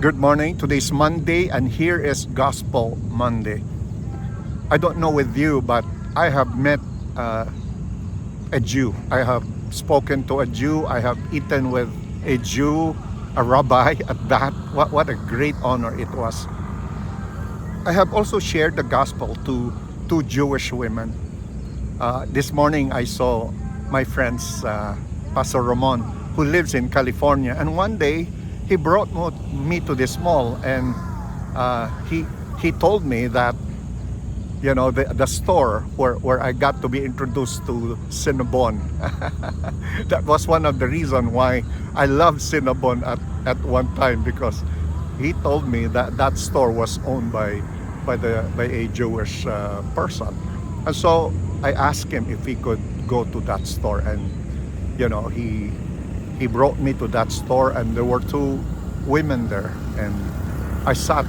Good morning. Today's Monday, and here is Gospel Monday. I don't know with you, but I have met a Jew. I have spoken to a Jew. I have eaten with a Jew, a rabbi at that. What a great honor it was. I have also shared the gospel to two Jewish women. This morning I saw my friends, Pastor Ramon, who lives in California, and one day he brought me to this mall, and he told me that the store where I got to be introduced to Cinnabon. That was one of the reasons why I loved Cinnabon at one time, because he told me that that store was owned by a Jewish person. And so I asked him if he could go to that store, and he brought me to that store, and there were two women there, and I sat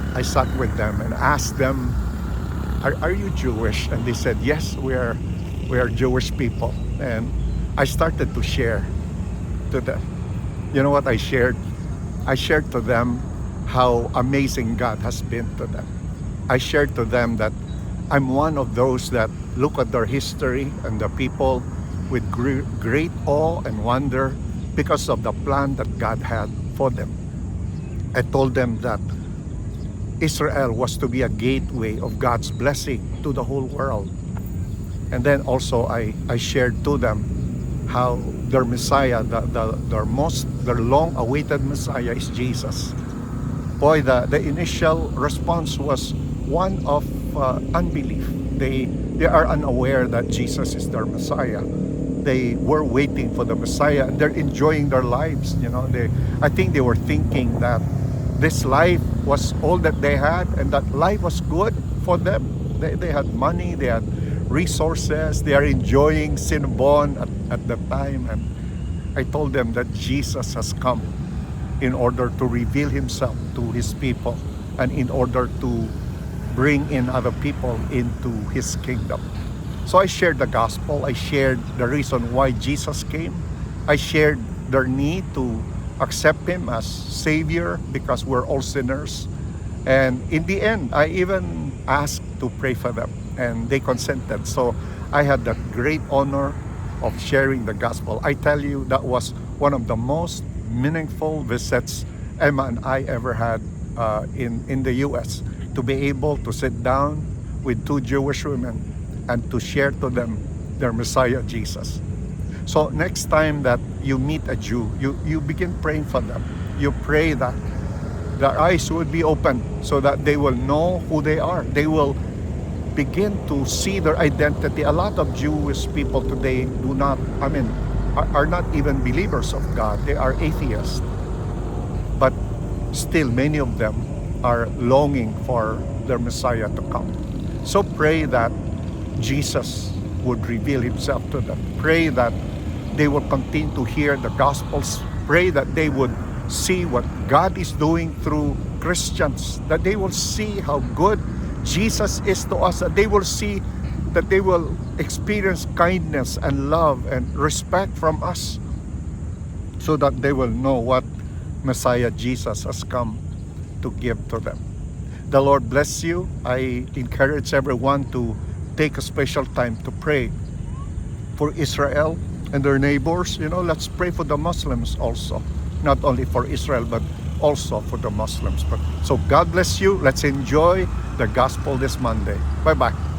with them and asked them, are you Jewish? And they said, yes, we are Jewish people. And I started to share to them. You know what I shared? I shared to them how amazing God has been to them. I shared to them that I'm one of those that look at their history and the people with great awe and wonder because of the plan that God had for them. I told them that Israel was to be a gateway of God's blessing to the whole world. And then also I shared to them how their Messiah, their long-awaited Messiah is Jesus. Boy, the initial response was one of unbelief. They are unaware that Jesus is their Messiah. They were waiting for the Messiah, and they're enjoying their lives. I think they were thinking that this life was all that they had, and that life was good for them. They had money, they had resources, they are enjoying Cinnabon at the time. And I told them that Jesus has come in order to reveal himself to his people, and in order to bring in other people into his kingdom. So I shared the gospel. I shared the reason why Jesus came. I shared their need to accept him as Savior, because we're all sinners. And in the end, I even asked to pray for them, and they consented. So I had the great honor of sharing the gospel. I tell you, that was one of the most meaningful visits Emma and I ever had in the US, to be able to sit down with two Jewish women and to share to them their Messiah, Jesus. So next time that you meet a Jew, you begin praying for them. You pray that their eyes will be open so that they will know who they are. They will begin to see their identity. A lot of Jewish people today are not even believers of God. They are atheists. But still, many of them are longing for their Messiah to come. So pray that Jesus would reveal himself to them. Pray that they will continue to hear the Gospels. Pray that they would see what God is doing through Christians, that they will see how good Jesus is to us, that they will see, that they will experience kindness and love and respect from us, so that they will know what Messiah Jesus has come to give to them. The Lord bless you. I encourage everyone to take a special time to pray for Israel and their neighbors. Let's pray for the Muslims also, not only for Israel but also for the Muslims. So God bless you. Let's enjoy the gospel this Monday. Bye-bye.